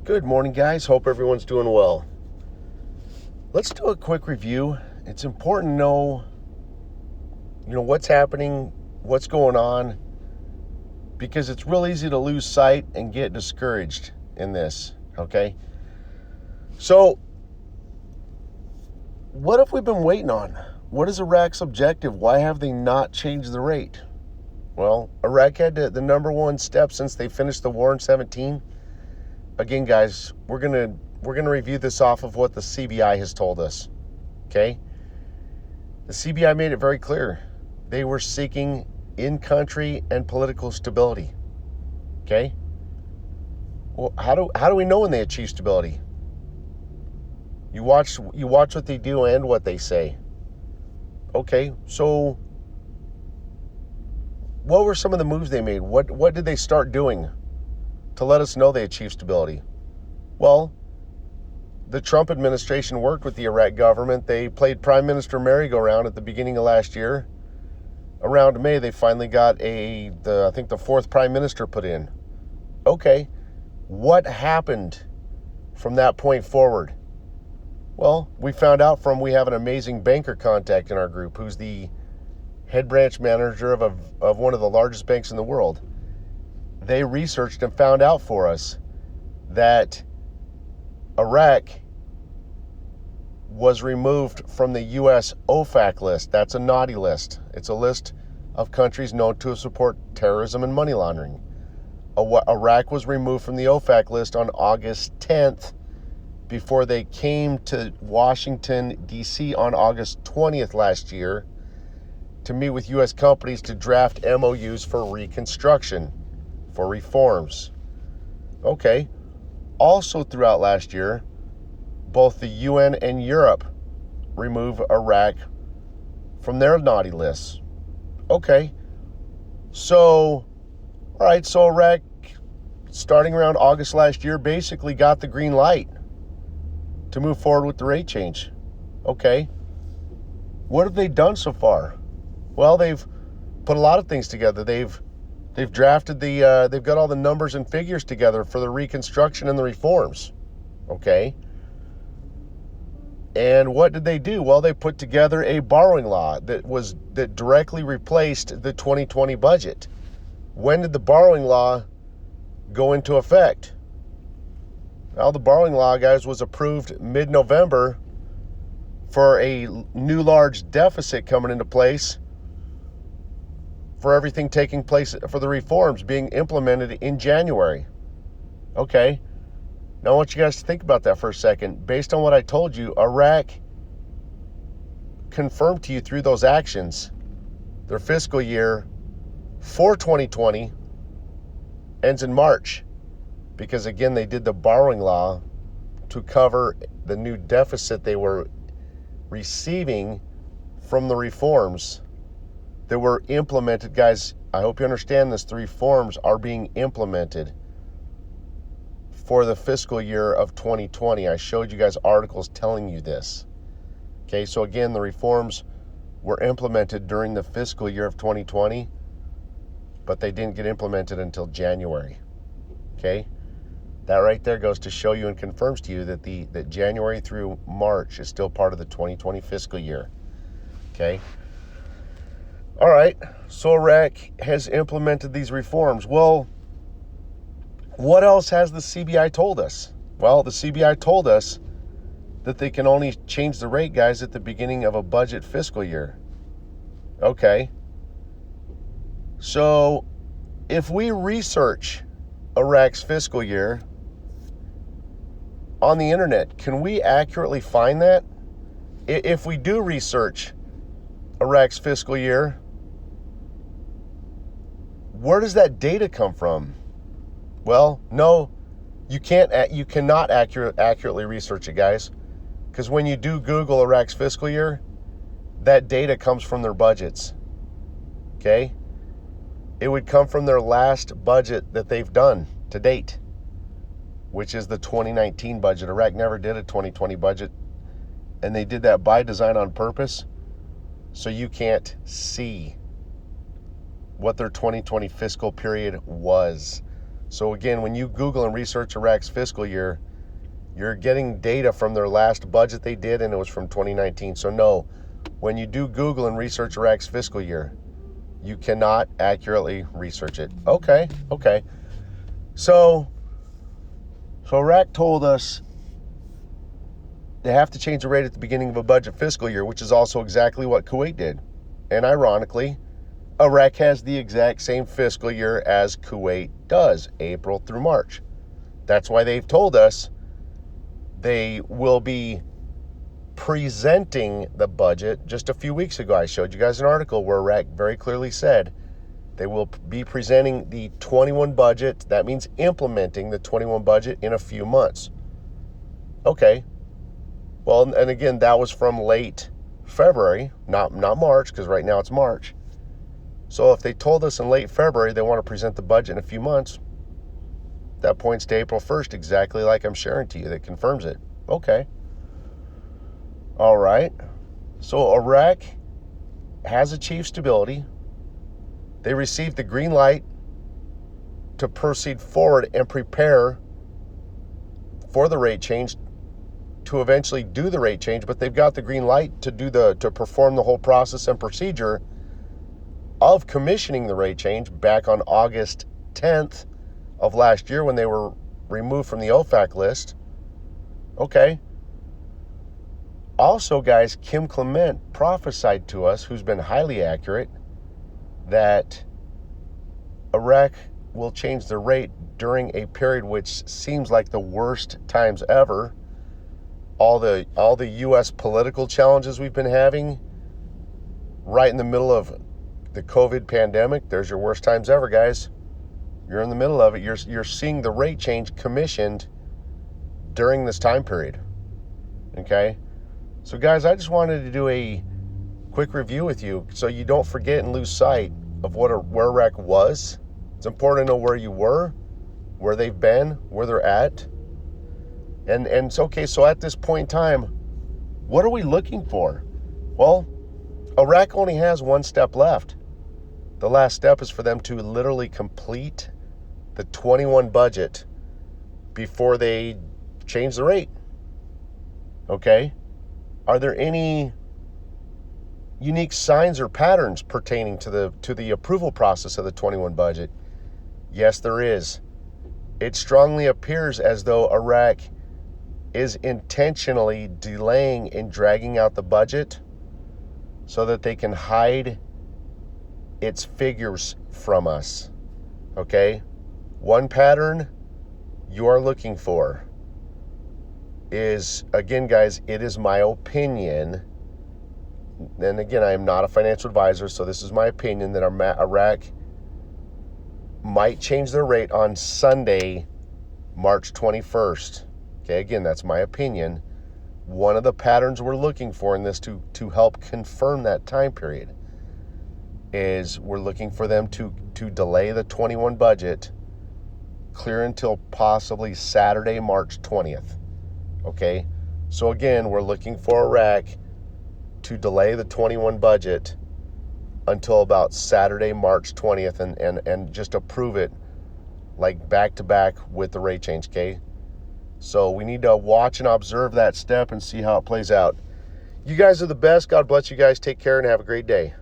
Good morning, guys. Hope everyone's doing well. Let's do a quick review. It's important to know, what's happening, what's going on, because it's real easy to lose sight and get discouraged in this, okay? So, what have we been waiting on? What is Iraq's objective? Why have they not changed the rate? Well, Iraq had the number one step since they finished the war in 17. Again, guys, we're gonna review this off of what the CBI has told us. Okay? The CBI made it very clear. They were seeking in-country and political stability. Okay? Well, how do we know when they achieve stability? You watch what they do and what they say. Okay, so what were some of the moves they made? What did they start doing to let us know they achieved stability? Well, the Trump administration worked with the Iraq government. They played Prime Minister merry-go-round at the beginning of last year. Around May, they finally got the fourth Prime Minister put in. Okay, what happened from that point forward? Well, we have an amazing banker contact in our group who's the head branch manager of one of the largest banks in the world. They researched and found out for us that Iraq was removed from the U.S. OFAC list. That's a naughty list. It's a list of countries known to support terrorism and money laundering. Iraq was removed from the OFAC list on August 10th before they came to Washington, D.C. on August 20th last year to meet with U.S. companies to draft MOUs for reconstruction, for reforms. Okay. Also throughout last year, both the UN and Europe removed Iraq from their naughty lists. Okay. So Iraq, starting around August last year, basically got the green light to move forward with the rate change. Okay. What have they done so far? Well, they've put a lot of things together. They've drafted they've got all the numbers and figures together for the reconstruction and the reforms. Okay. And what did they do? Well, they put together a borrowing law that directly replaced the 2020 budget. When did the borrowing law go into effect? Well, the borrowing law, guys, was approved mid-November for a new large deficit coming into place for everything taking place, for the reforms being implemented in January. Okay. Now I want you guys to think about that for a second. Based on what I told you, Iraq confirmed to you through those actions their fiscal year for 2020 ends in March. Because again, they did the borrowing law to cover the new deficit they were receiving from the reforms that were implemented. Guys, I hope you understand this. The reforms are being implemented for the fiscal year of 2020. I showed you guys articles telling you this. Okay, so again, the reforms were implemented during the fiscal year of 2020, but they didn't get implemented until January. Okay, that right there goes to show you and confirms to you that January through March is still part of the 2020 fiscal year. Okay. All right, so Iraq has implemented these reforms. Well, what else has the CBI told us? Well, the CBI told us that they can only change the rate, guys, at the beginning of a budget fiscal year. Okay. So if we research Iraq's fiscal year on the internet, can we accurately find that? If we do research Iraq's fiscal year, where does that data come from? Well, no, you cannot accurately research it, guys, because when you do Google Iraq's fiscal year, that data comes from their budgets. Okay? It would come from their last budget that they've done to date, which is the 2019 budget. Iraq never did a 2020 budget, and they did that by design on purpose, so you can't see what their 2020 fiscal period was. So again, when you Google and research Iraq's fiscal year, you're getting data from their last budget they did, and it was from 2019. So no, when you do Google and research Iraq's fiscal year, you cannot accurately research it. Okay. So Iraq told us they have to change the rate at the beginning of a budget fiscal year, which is also exactly what Kuwait did. And ironically, Iraq has the exact same fiscal year as Kuwait does, April through March. That's why they've told us they will be presenting the budget. Just a few weeks ago, I showed you guys an article where Iraq very clearly said they will be presenting the 21 budget. That means implementing the 21 budget in a few months. Okay. Well, and again, that was from late February, not March, because right now it's March. So if they told us in late February they want to present the budget in a few months, that points to April 1st, exactly like I'm sharing to you. That confirms it. Okay. All right. So Iraq has achieved stability. They received the green light to proceed forward and prepare for the rate change, to eventually do the rate change, but they've got the green light to perform the whole process and procedure of commissioning the rate change back on August 10th of last year when they were removed from the OFAC list. Okay. Also, guys, Kim Clement prophesied to us, who's been highly accurate, that Iraq will change the rate during a period which seems like the worst times ever. All the U.S. political challenges we've been having right in the middle of the COVID pandemic. There's your worst times ever, guys. You're in the middle of it. You're seeing the rate change commissioned during this time period. Okay? So, guys, I just wanted to do a quick review with you so you don't forget and lose sight of where Iraq was. It's important to know where you were, where they've been, where they're at. And it's okay, so at this point in time, what are we looking for? Well, Iraq only has one step left. The last step is for them to literally complete the 21 budget before they change the rate. Okay? Are there any unique signs or patterns pertaining to the approval process of the 21 budget? Yes, there is. It strongly appears as though Iraq is intentionally delaying and dragging out the budget so that they can hide its figures from us. Okay? One pattern you are looking for is, again, guys, it is my opinion, and again, I am not a financial advisor, so this is my opinion, that Iraq might change their rate on Sunday, March 21st. Okay, again, that's my opinion. One of the patterns we're looking for in this to help confirm that time period is we're looking for them to delay the 21 budget clear until possibly Saturday, March 20th. Okay, so again, we're looking for Iraq to delay the 21 budget until about Saturday, March 20th and just approve it like back to back with the rate change, okay? So we need to watch and observe that step and see how it plays out. You guys are the best. God bless you guys. Take care and have a great day.